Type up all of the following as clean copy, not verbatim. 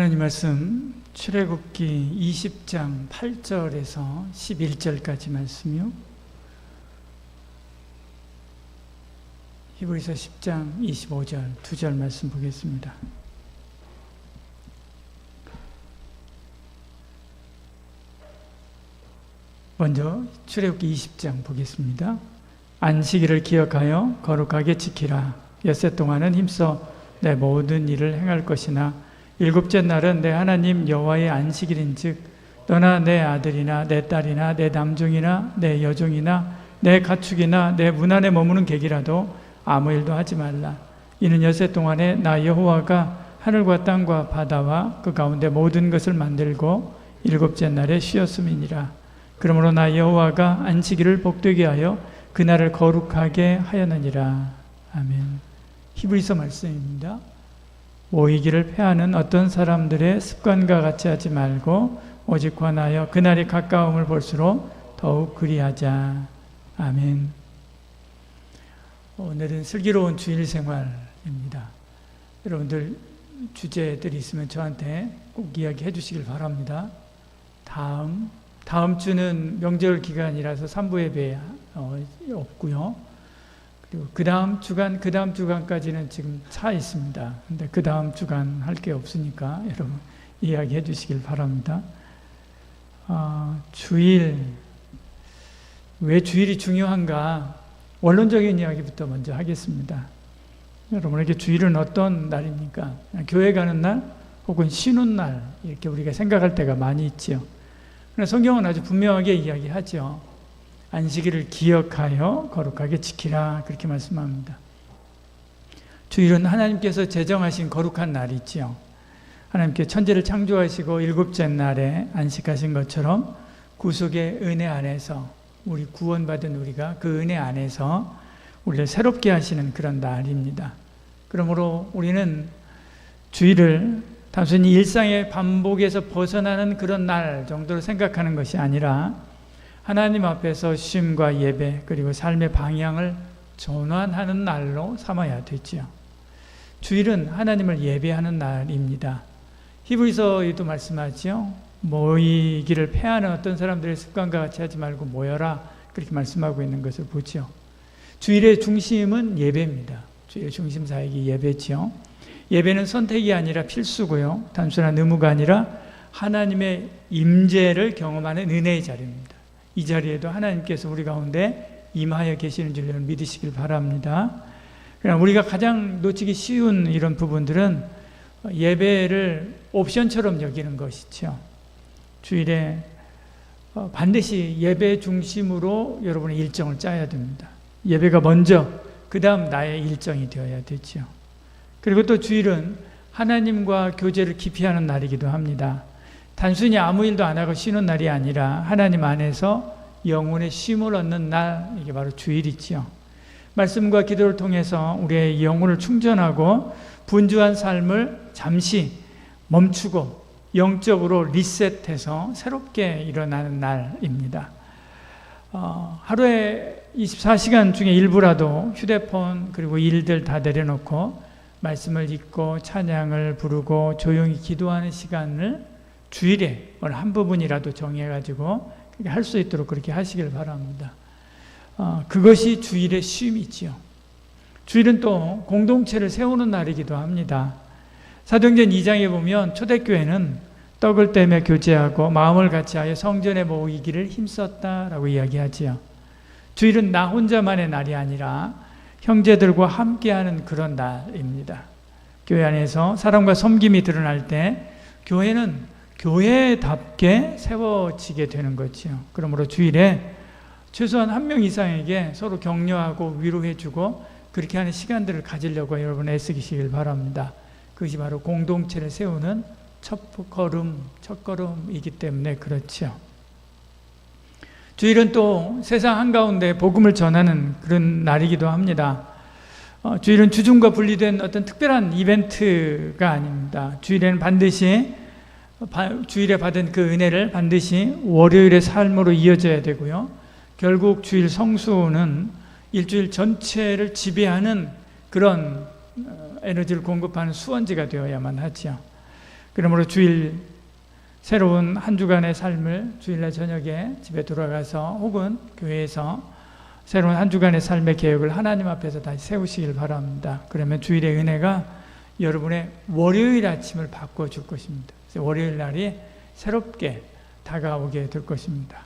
하나님 말씀 출애굽기 20장 8절에서 11절까지 말씀이요. 히브리서 10장 25절 2절 말씀 보겠습니다. 먼저 출애굽기 20장 보겠습니다. 안식일을 기억하여 거룩하게 지키라. 엿새 동안은 힘써 내 모든 일을 행할 것이나 일곱째 날은 내 하나님 여호와의 안식일인즉 너나 내 아들이나 내 딸이나 내 남종이나 내 여종이나 내 가축이나 내 문 안에 머무는 객이라도 아무 일도 하지 말라. 이는 엿새 동안에 나 여호와가 하늘과 땅과 바다와 그 가운데 모든 것을 만들고 일곱째 날에 쉬었음이니라. 그러므로 나 여호와가 안식일을 복되게 하여 그날을 거룩하게 하였느니라. 아멘. 히브리서 말씀입니다. 모이기를 패하는 어떤 사람들의 습관과 같이 하지 말고 오직 관하여 그날이 가까움을 볼수록 더욱 그리하자. 아멘. 오늘은 슬기로운 주일 생활입니다. 여러분들 주제들이 있으면 저한테 꼭 이야기해 주시길 바랍니다. 다음 주는 명절 기간이라서 3부 예배 없고요. 그리고 그 다음 주간까지는 지금 차 있습니다. 근데 그 다음 주간 할 게 없으니까 여러분 이야기해 주시길 바랍니다. 주일, 왜 주일이 중요한가? 원론적인 이야기부터 먼저 하겠습니다. 여러분에게 주일은 어떤 날입니까? 교회 가는 날 혹은 쉬는 날 이렇게 우리가 생각할 때가 많이 있지요. 그러나 성경은 아주 분명하게 이야기하죠. 안식일을 기억하여 거룩하게 지키라 그렇게 말씀합니다. 주일은 하나님께서 제정하신 거룩한 날이지요. 하나님께 천지를 창조하시고 일곱째 날에 안식하신 것처럼 구속의 은혜 안에서 우리 구원받은 우리가 그 은혜 안에서 우리를 새롭게 하시는 그런 날입니다. 그러므로 우리는 주일을 단순히 일상의 반복에서 벗어나는 그런 날 정도로 생각하는 것이 아니라 하나님 앞에서 쉼과 예배 그리고 삶의 방향을 전환하는 날로 삼아야 되지요. 주일은 하나님을 예배하는 날입니다. 히브리서에도 말씀하지요. 모이기를 패하는 어떤 사람들의 습관과 같이 하지 말고 모여라 그렇게 말씀하고 있는 것을 보죠. 주일의 중심은 예배입니다. 주일의 중심 사역이 예배지요. 예배는 선택이 아니라 필수고요. 단순한 의무가 아니라 하나님의 임재를 경험하는 은혜의 자리입니다. 이 자리에도 하나님께서 우리 가운데 임하여 계시는 줄 믿으시길 바랍니다. 그러나 우리가 가장 놓치기 쉬운 이런 부분들은 예배를 옵션처럼 여기는 것이죠. 주일에 반드시 예배 중심으로 여러분의 일정을 짜야 됩니다. 예배가 먼저, 그 다음 나의 일정이 되어야 되죠. 그리고 또 주일은 하나님과 교제를 깊이 하는 날이기도 합니다. 단순히 아무 일도 안 하고 쉬는 날이 아니라 하나님 안에서 영혼의 쉼을 얻는 날, 이게 바로 주일이지요. 말씀과 기도를 통해서 우리의 영혼을 충전하고 분주한 삶을 잠시 멈추고 영적으로 리셋해서 새롭게 일어나는 날입니다. 하루에 24시간 중에 일부라도 휴대폰 그리고 일들 다 내려놓고 말씀을 읽고 찬양을 부르고 조용히 기도하는 시간을 주일에 한 부분이라도 정해가지고 할 수 있도록 그렇게 하시길 바랍니다. 그것이 주일의 쉼이지요. 주일은 또 공동체를 세우는 날이기도 합니다. 사도행전 2장에 보면 초대교회는 떡을 떼며 교제하고 마음을 같이하여 성전에 모이기를 힘썼다라고 이야기하지요. 주일은 나 혼자만의 날이 아니라 형제들과 함께하는 그런 날입니다. 교회 안에서 사랑과 섬김이 드러날 때 교회는 교회답게 세워지게 되는 거지요. 그러므로 주일에 최소한 한 명 이상에게 서로 격려하고 위로해주고 그렇게 하는 시간들을 가지려고 여러분 애쓰시길 바랍니다. 그것이 바로 공동체를 세우는 첫걸음이기 때문에 그렇죠. 주일은 또 세상 한가운데 복음을 전하는 그런 날이기도 합니다. 주일은 주중과 분리된 어떤 특별한 이벤트가 아닙니다. 주일에는 반드시 주일에 받은 그 은혜를 반드시 월요일의 삶으로 이어져야 되고요. 결국 주일 성수는 일주일 전체를 지배하는 그런 에너지를 공급하는 수원지가 되어야만 하죠. 그러므로 새로운 한 주간의 삶을 주일날 저녁에 집에 돌아가서 혹은 교회에서 새로운 한 주간의 삶의 계획을 하나님 앞에서 다시 세우시길 바랍니다. 그러면 주일의 은혜가 여러분의 월요일 아침을 바꿔줄 것입니다. 월요일 날이 새롭게 다가오게 될 것입니다.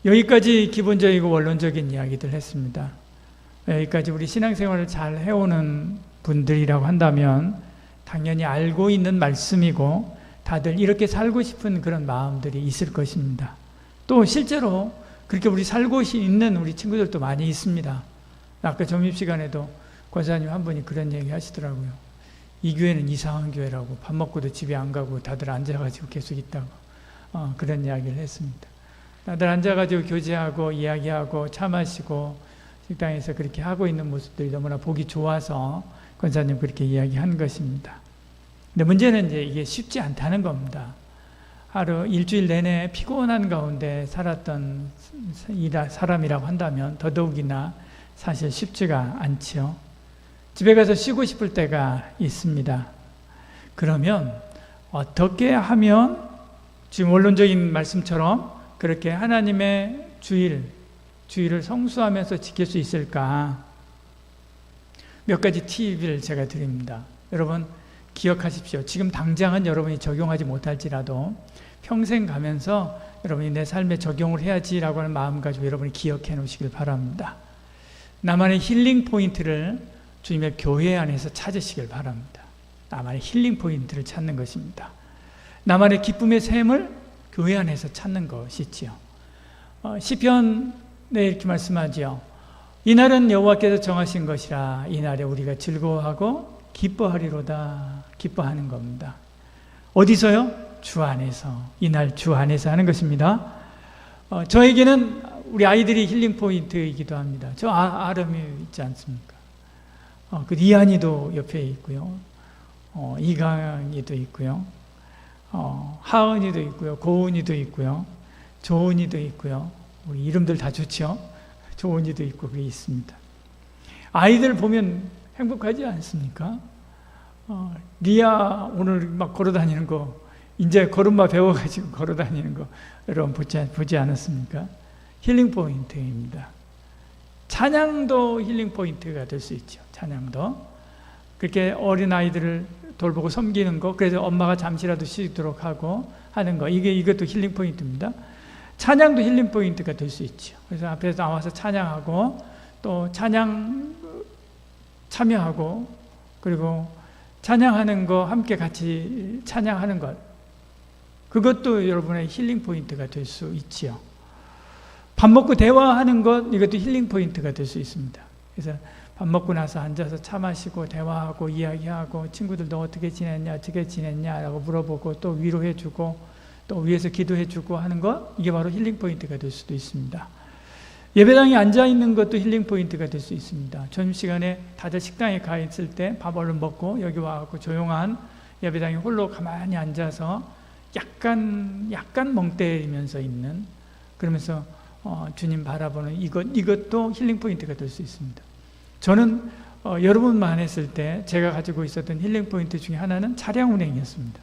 여기까지 기본적이고 원론적인 이야기들 했습니다. 여기까지 우리 신앙생활을 잘 해오는 분들이라고 한다면 당연히 알고 있는 말씀이고 다들 이렇게 살고 싶은 그런 마음들이 있을 것입니다. 또 실제로 그렇게 우리 살고 있는 우리 친구들도 많이 있습니다. 아까 점심시간에도 권사님 한 분이 그런 얘기 하시더라고요. 이 교회는 이상한 교회라고, 밥 먹고도 집에 안 가고 다들 앉아가지고 계속 있다고 그런 이야기를 했습니다. 다들 앉아가지고 교제하고 이야기하고 차 마시고 식당에서 그렇게 하고 있는 모습들이 너무나 보기 좋아서 권사님 그렇게 이야기한 것입니다. 근데 문제는 이제 이게 쉽지 않다는 겁니다. 하루 일주일 내내 피곤한 가운데 살았던 사람이라고 한다면 더더욱이나 사실 쉽지가 않지요. 집에 가서 쉬고 싶을 때가 있습니다. 그러면 어떻게 하면 지금 원론적인 말씀처럼 그렇게 하나님의 주일을 성수하면서 지킬 수 있을까? 몇 가지 팁을 제가 드립니다. 여러분 기억하십시오. 지금 당장은 여러분이 적용하지 못할지라도 평생 가면서 여러분이 내 삶에 적용을 해야지라고 하는 마음 가지고 여러분이 기억해 놓으시길 바랍니다. 나만의 힐링 포인트를 주님의 교회 안에서 찾으시길 바랍니다. 나만의 힐링 포인트를 찾는 것입니다. 나만의 기쁨의 샘을 교회 안에서 찾는 것이지요. 시편에 이렇게 말씀하지요. 이날은 여호와께서 정하신 것이라 이날에 우리가 즐거워하고 기뻐하리로다. 기뻐하는 겁니다. 어디서요? 주 안에서. 이날 주 안에서 하는 것입니다. 저에게는 우리 아이들이 힐링 포인트이기도 합니다. 저 아름이 있지 않습니까? 그 이한이도 옆에 있고요. 이강이도 있고요. 하은이도 있고요. 고은이도 있고요. 조은이도 있고요. 우리 이름들 다 좋죠? 조은이도 있고 그게 있습니다. 아이들 보면 행복하지 않습니까? 리아 오늘 막 걸어다니는 거 이제 걸음마 배워가지고 걸어다니는 거 여러분 보지 않았습니까? 힐링 포인트입니다. 찬양도 힐링 포인트가 될 수 있죠. 찬양도 그렇게 어린 아이들을 돌보고 섬기는 거, 그래서 엄마가 잠시라도 쉬도록 하고 하는 거, 이것도 힐링 포인트입니다. 찬양도 힐링 포인트가 될 수 있죠. 그래서 앞에서 나와서 찬양하고 또 찬양 참여하고 그리고 찬양하는 거 함께 같이 찬양하는 것, 그것도 여러분의 힐링 포인트가 될 수 있지요. 밥 먹고 대화하는 것, 이것도 힐링 포인트가 될 수 있습니다. 그래서 밥 먹고 나서 앉아서 차 마시고 대화하고 이야기하고 친구들도 어떻게 지냈냐 라고 물어보고 또 위로해주고 또 위에서 기도해주고 하는 것, 이게 바로 힐링 포인트가 될 수도 있습니다. 예배당에 앉아있는 것도 힐링 포인트가 될 수 있습니다. 점심시간에 다들 식당에 가 있을 때 밥 얼른 먹고 여기 와서 조용한 예배당에 홀로 가만히 앉아서 약간 멍 때리면서 있는, 그러면서 주님 바라보는 이것도 힐링 포인트가 될 수 있습니다. 저는 여러분만 했을 때 제가 가지고 있었던 힐링 포인트 중에 하나는 차량 운행이었습니다.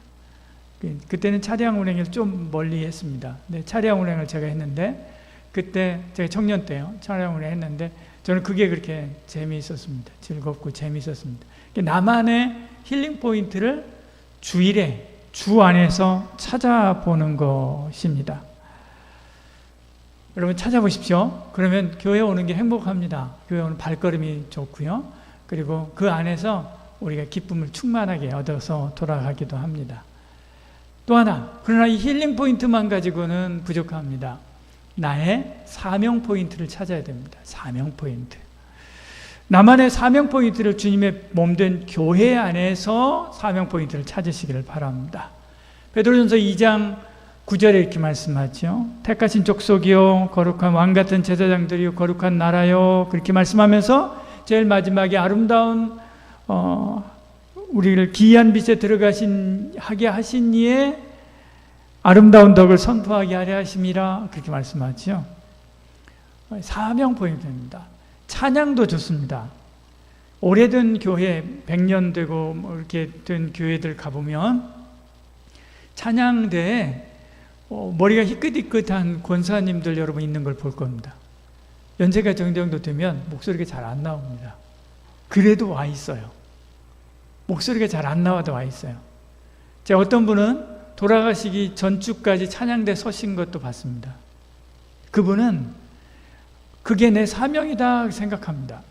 그때는 차량 운행을 좀 멀리 했습니다. 근데 차량 운행을 제가 했는데 그때 제가 청년 때요. 차량 운행 했는데 저는 그게 그렇게 재미있었습니다. 즐겁고 재미있었습니다. 나만의 힐링 포인트를 주일에 주 안에서 찾아보는 것입니다. 여러분 찾아보십시오. 그러면 교회 오는 게 행복합니다. 교회 오는 발걸음이 좋고요. 그리고 그 안에서 우리가 기쁨을 충만하게 얻어서 돌아가기도 합니다. 또 하나, 그러나 이 힐링 포인트만 가지고는 부족합니다. 나의 사명 포인트를 찾아야 됩니다. 사명 포인트. 나만의 사명 포인트를 주님의 몸된 교회 안에서 사명 포인트를 찾으시기를 바랍니다. 베드로전서 2장 9절에 이렇게 말씀하죠. 택하신 족속이요 거룩한 왕같은 제사장들이요 거룩한 나라요, 그렇게 말씀하면서 제일 마지막에 아름다운 우리를 기이한 빛에 하게 하신 이의 아름다운 덕을 선포하게 하려 하심이라, 그렇게 말씀하죠. 사명 포인트입니다. 찬양도 좋습니다. 오래된 교회, 100년 되고 이렇게 된 교회들 가보면 찬양대에 머리가 희끗희끗한 권사님들 여러분 있는 걸 볼 겁니다. 연세가 정정도 되면 목소리가 잘 안 나옵니다. 그래도 와 있어요. 목소리가 잘 안 나와도 와 있어요. 제가 어떤 분은 돌아가시기 전주까지 찬양대 서신 것도 봤습니다. 그분은 그게 내 사명이다 생각합니다.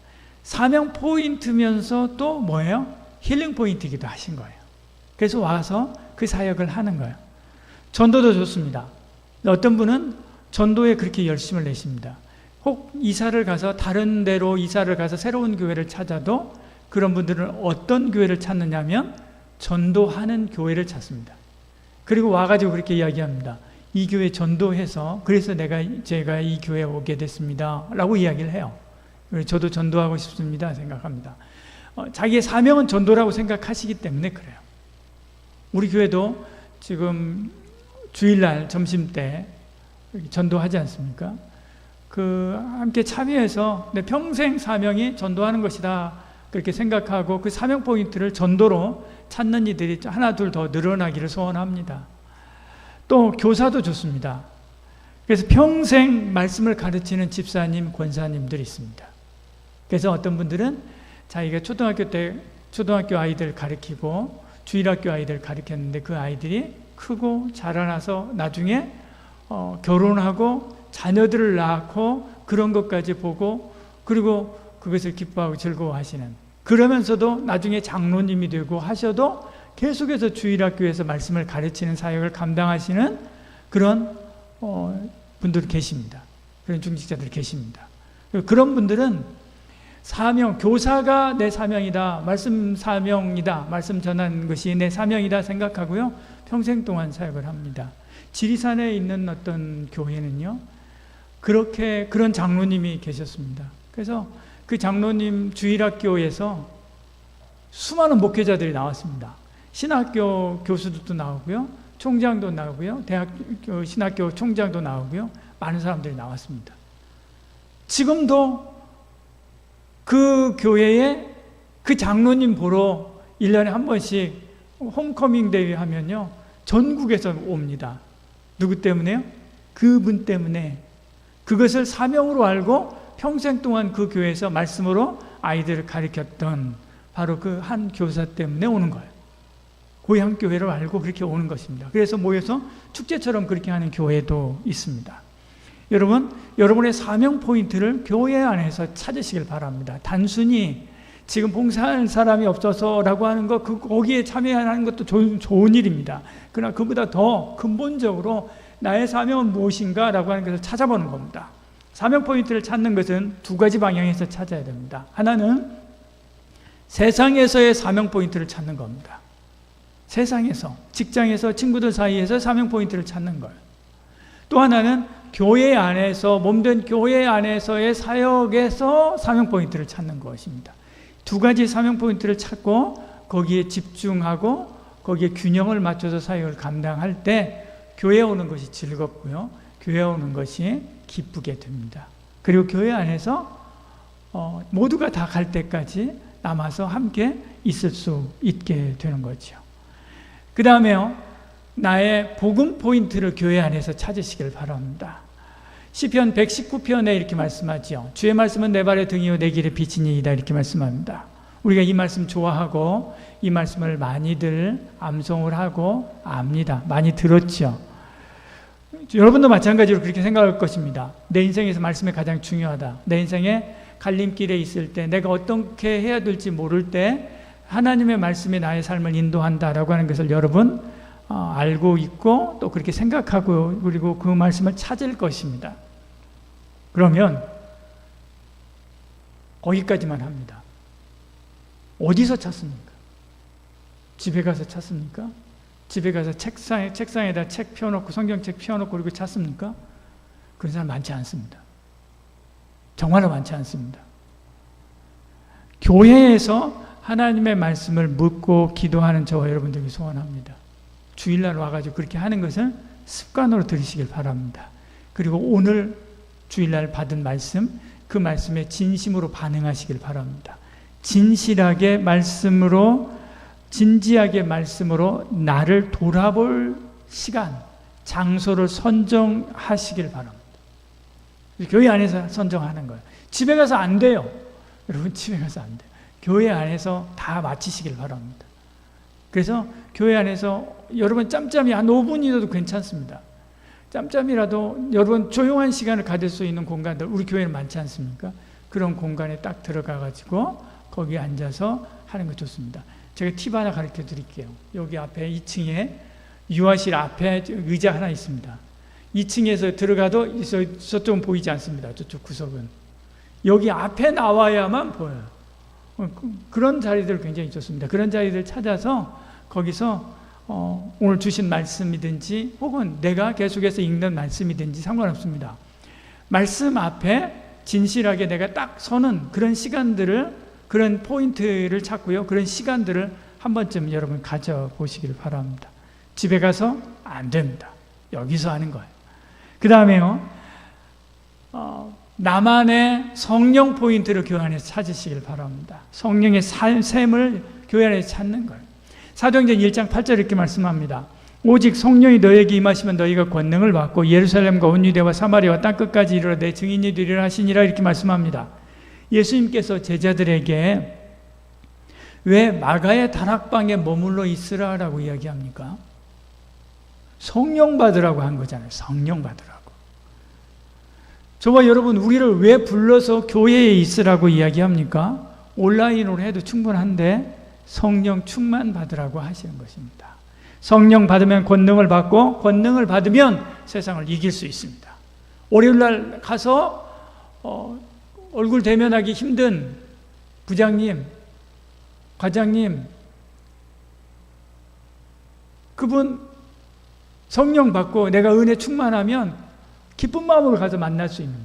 사명 포인트면서 또 뭐예요? 힐링 포인트이기도 하신 거예요. 그래서 와서 그 사역을 하는 거예요. 전도도 좋습니다. 어떤 분은 전도에 그렇게 열심을 내십니다. 혹 이사를 가서 다른 데로 이사를 가서 새로운 교회를 찾아도 그런 분들은 어떤 교회를 찾느냐면 전도하는 교회를 찾습니다. 그리고 와가지고 그렇게 이야기합니다. 이 교회 전도해서 그래서 제가 이 교회에 오게 됐습니다 라고 이야기를 해요. 저도 전도하고 싶습니다 생각합니다. 자기의 사명은 전도라고 생각하시기 때문에 그래요. 우리 교회도 지금 주일날 점심때 전도하지 않습니까? 함께 참여해서 내 평생 사명이 전도하는 것이다 그렇게 생각하고 그 사명 포인트를 전도로 찾는 이들이 하나 둘 더 늘어나기를 소원합니다. 또 교사도 좋습니다. 그래서 평생 말씀을 가르치는 집사님, 권사님들이 있습니다. 그래서 어떤 분들은 자기가 초등학교 때 초등학교 아이들 가르치고 주일학교 아이들 가르쳤는데 그 아이들이 크고 자라나서 나중에 결혼하고 자녀들을 낳고 그런 것까지 보고 그리고 그것을 기뻐하고 즐거워하시는, 그러면서도 나중에 장로님이 되고 하셔도 계속해서 주일학교에서 말씀을 가르치는 사역을 감당하시는 그런 분들 계십니다. 그런 중직자들 계십니다. 그런 분들은 사명, 교사가 내 사명이다, 말씀 사명이다, 말씀 전하는 것이 내 사명이다 생각하고요, 평생 동안 사역을 합니다. 지리산에 있는 어떤 교회는요, 그런 장로님이 계셨습니다. 그래서 그 장로님 주일학교에서 수많은 목회자들이 나왔습니다. 신학교 교수들도 나오고요, 총장도 나오고요, 대학교 신학교 총장도 나오고요, 많은 사람들이 나왔습니다. 지금도 그 교회에 그 장로님 보러 1년에 한 번씩 홈커밍 데이 하면요, 전국에서 옵니다. 누구 때문에요? 그분 때문에. 그것을 사명으로 알고 평생 동안 그 교회에서 말씀으로 아이들을 가르쳤던 바로 그 한 교사 때문에 오는 거예요. 고향 교회를 알고 그렇게 오는 것입니다. 그래서 모여서 축제처럼 그렇게 하는 교회도 있습니다. 여러분, 여러분의 사명 포인트를 교회 안에서 찾으시길 바랍니다. 단순히 지금 봉사하는 사람이 없어서라고 하는 것, 거기에 참여하는 것도 좋은 일입니다. 그러나 그보다 더 근본적으로 나의 사명은 무엇인가 라고 하는 것을 찾아보는 겁니다. 사명 포인트를 찾는 것은 두 가지 방향에서 찾아야 됩니다. 하나는 세상에서의 사명 포인트를 찾는 겁니다. 세상에서, 직장에서, 친구들 사이에서 사명 포인트를 찾는 거예요. 또 하나는 교회 안에서, 몸된 교회 안에서의 사역에서 사명 포인트를 찾는 것입니다. 두 가지 사명 포인트를 찾고 거기에 집중하고 거기에 균형을 맞춰서 사역을 감당할 때 교회에 오는 것이 즐겁고요, 교회에 오는 것이 기쁘게 됩니다. 그리고 교회 안에서 모두가 다 갈 때까지 남아서 함께 있을 수 있게 되는 거죠. 그 다음에요, 나의 복음 포인트를 교회 안에서 찾으시길 바랍니다. 시편 119편에 이렇게 말씀하죠. 주의 말씀은 내 발의 등이요 내 길의 빛이니이다, 이렇게 말씀합니다. 우리가 이 말씀 좋아하고 이 말씀을 많이들 암송을 하고 압니다. 많이 들었죠. 여러분도 마찬가지로 그렇게 생각할 것입니다. 내 인생에서 말씀이 가장 중요하다. 내 인생에 갈림길에 있을 때, 내가 어떻게 해야 될지 모를 때 하나님의 말씀이 나의 삶을 인도한다라고 하는 것을 여러분 알고 있고 또 그렇게 생각하고 그리고 그 말씀을 찾을 것입니다. 그러면 거기까지만 합니다. 어디서 찾습니까? 집에 가서 찾습니까? 집에 가서 책상에다 책 펴놓고 성경책 펴놓고 그리고 찾습니까? 그런 사람 많지 않습니다. 정말로 많지 않습니다. 교회에서 하나님의 말씀을 묻고 기도하는 저와 여러분들에게 소원합니다. 주일날 와가지고 그렇게 하는 것을 습관으로 들으시길 바랍니다. 그리고 오늘 주일날 받은 말씀, 그 말씀에 진심으로 반응하시길 바랍니다. 진실하게 말씀으로, 진지하게 말씀으로 나를 돌아볼 시간, 장소를 선정하시길 바랍니다. 교회 안에서 선정하는 거예요. 집에 가서 안 돼요. 여러분, 집에 가서 안 돼요. 교회 안에서 다 마치시길 바랍니다. 그래서 교회 안에서 여러분 짬짬이 한 5분이라도 괜찮습니다. 짬짬이라도 여러분 조용한 시간을 가질 수 있는 공간들, 우리 교회는 많지 않습니까? 그런 공간에 딱 들어가 가지고 거기에 앉아서 하는 거 좋습니다. 제가 팁 하나 가르쳐 드릴게요. 여기 앞에 2층에 유아실 앞에 의자 하나 있습니다. 2층에서 들어가도 저쪽은 보이지 않습니다. 저쪽 구석은. 여기 앞에 나와야만 보여요. 그런 자리들 굉장히 좋습니다. 그런 자리들 찾아서 거기서 오늘 주신 말씀이든지 혹은 내가 계속해서 읽는 말씀이든지 상관없습니다. 말씀 앞에 진실하게 내가 딱 서는 그런 시간들을, 그런 포인트를 찾고요. 그런 시간들을 한 번쯤 여러분 가져보시길 바랍니다. 집에 가서 안 됩니다. 여기서 하는 거예요. 그 다음에요, 나만의 성령 포인트를 교회 안에서 찾으시길 바랍니다. 성령의 샘을 교회 안에서 찾는 거예요. 사도행전 1장 8절 이렇게 말씀합니다. 오직 성령이 너에게 임하시면 너희가 권능을 받고 예루살렘과 온 유대와 사마리아와 땅끝까지 이르러 내 증인이 되리라 하시니라 이렇게 말씀합니다. 예수님께서 제자들에게 왜 마가의 다락방에 머물러 있으라라고 이야기합니까? 성령 받으라고 한 거잖아요. 성령 받으라고. 저와 여러분, 우리를 왜 불러서 교회에 있으라고 이야기합니까? 온라인으로 해도 충분한데 성령 충만 받으라고 하시는 것입니다. 성령 받으면 권능을 받고, 권능을 받으면 세상을 이길 수 있습니다. 월요일날 가서 얼굴 대면하기 힘든 부장님, 과장님, 그분 성령 받고 내가 은혜 충만하면 기쁜 마음으로 가서 만날 수 있는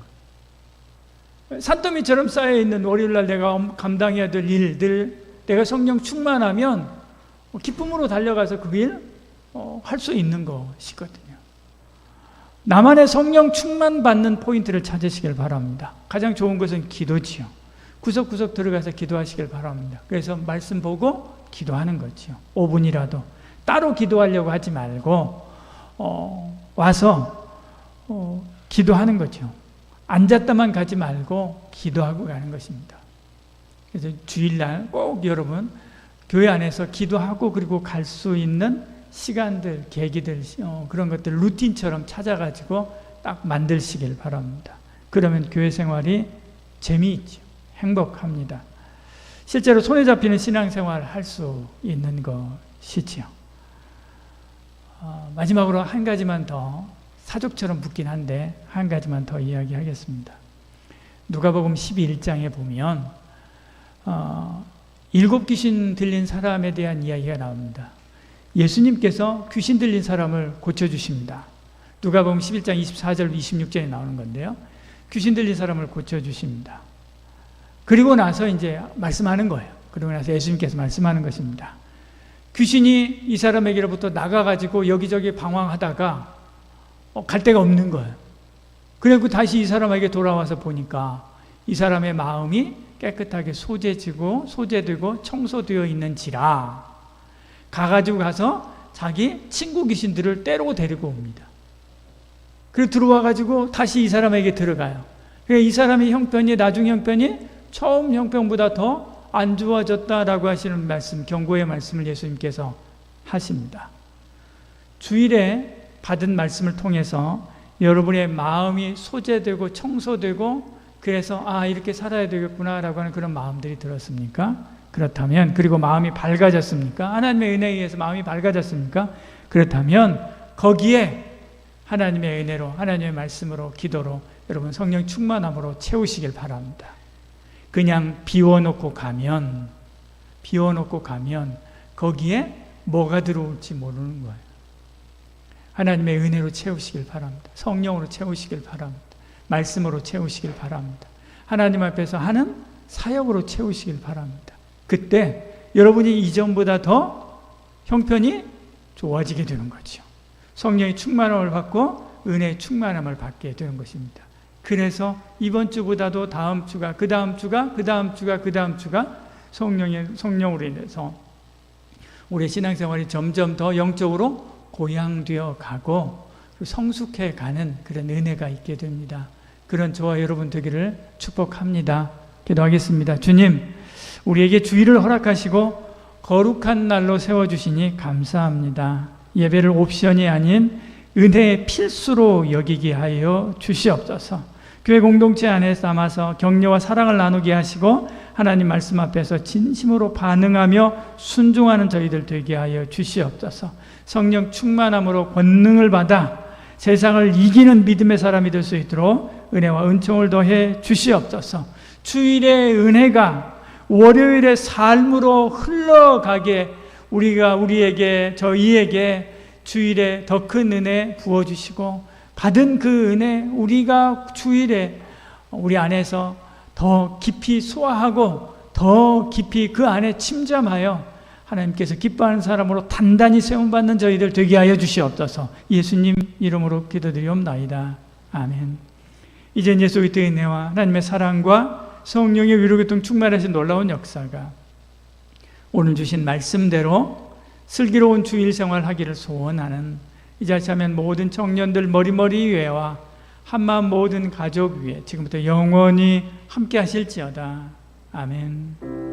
거예요. 산더미처럼 쌓여있는 월요일날 내가 감당해야 될 일들, 내가 성령 충만하면 기쁨으로 달려가서 그 일 할 수 있는 것이거든요. 나만의 성령 충만 받는 포인트를 찾으시길 바랍니다. 가장 좋은 것은 기도지요. 구석구석 들어가서 기도하시길 바랍니다. 그래서 말씀 보고 기도하는 거지요. 5분이라도 따로 기도하려고 하지 말고 와서 기도하는 거죠. 앉았다만 가지 말고 기도하고 가는 것입니다. 그래서 주일날 꼭 여러분 교회 안에서 기도하고 그리고 갈 수 있는 시간들, 계기들, 그런 것들 루틴처럼 찾아가지고 딱 만드시길 바랍니다. 그러면 교회 생활이 재미있죠. 행복합니다. 실제로 손에 잡히는 신앙생활을 할 수 있는 것이지요. 마지막으로 한 가지만 더, 사족처럼 붙긴 한데 한 가지만 더 이야기하겠습니다. 누가복음 12장에 보면 7 귀신 들린 사람에 대한 이야기가 나옵니다. 예수님께서 귀신 들린 사람을 고쳐주십니다. 누가복음 11장 24절 26절에 나오는 건데요. 귀신 들린 사람을 고쳐주십니다. 그리고 나서 이제 말씀하는 거예요. 그리고 나서 예수님께서 말씀하는 것입니다. 귀신이 이 사람에게로부터 나가가지고 여기저기 방황하다가 갈 데가 없는 거예요. 그리고 다시 이 사람에게 돌아와서 보니까 이 사람의 마음이 깨끗하게 소재되고 청소되어 있는지라 가가지고 가서 자기 친구 귀신들을 때로 데리고 옵니다. 그리고 들어와가지고 다시 이 사람에게 들어가요. 그러니까 이 사람의 형편이, 나중 형편이 처음 형편보다 더 안 좋아졌다라고 하시는 말씀, 경고의 말씀을 예수님께서 하십니다. 주일에 받은 말씀을 통해서 여러분의 마음이 소재되고 청소되고 그래서 이렇게 살아야 되겠구나라고 하는 그런 마음들이 들었습니까? 그렇다면, 그리고 마음이 밝아졌습니까? 하나님의 은혜에 의해서 마음이 밝아졌습니까? 그렇다면 거기에 하나님의 은혜로, 하나님의 말씀으로, 기도로 여러분 성령 충만함으로 채우시길 바랍니다. 그냥 비워놓고 가면 거기에 뭐가 들어올지 모르는 거예요. 하나님의 은혜로 채우시길 바랍니다. 성령으로 채우시길 바랍니다. 말씀으로 채우시길 바랍니다. 하나님 앞에서 하는 사역으로 채우시길 바랍니다. 그때 여러분이 이전보다 더 형편이 좋아지게 되는 거죠. 성령의 충만함을 받고 은혜의 충만함을 받게 되는 것입니다. 그래서 이번 주보다도 다음 주가, 그 다음 주가 성령으로 인해서 우리의 신앙생활이 점점 더 영적으로 고양되어 가고 성숙해 가는 그런 은혜가 있게 됩니다. 그런 저와 여러분 되기를 축복합니다. 기도하겠습니다. 주님, 우리에게 주일을 허락하시고 거룩한 날로 세워주시니 감사합니다. 예배를 옵션이 아닌 은혜의 필수로 여기게 하여 주시옵소서. 교회 공동체 안에 삼아서 격려와 사랑을 나누게 하시고 하나님 말씀 앞에서 진심으로 반응하며 순종하는 저희들 되게 하여 주시옵소서. 성령 충만함으로 권능을 받아 세상을 이기는 믿음의 사람이 될 수 있도록 은혜와 은총을 더해 주시옵소서. 주일의 은혜가 월요일의 삶으로 흘러가게 우리에게 저희에게 주일에 더 큰 은혜 부어주시고 받은 그 은혜 우리가 주일에 우리 안에서 더 깊이 소화하고 더 깊이 그 안에 침잠하여 하나님께서 기뻐하는 사람으로 단단히 세움받는 저희들 되게 하여 주시옵소서. 예수님 이름으로 기도드리옵나이다. 아멘. 이젠 예수 그리스도의 은혜와 하나님의 사랑과 성령의 위로교통 충만하신 놀라운 역사가 오늘 주신 말씀대로 슬기로운 주일 생활 하기를 소원하는 이 자리에 하면 모든 청년들 머리머리 위에와 한마음 모든 가족 위에 지금부터 영원히 함께 하실지어다. 아멘.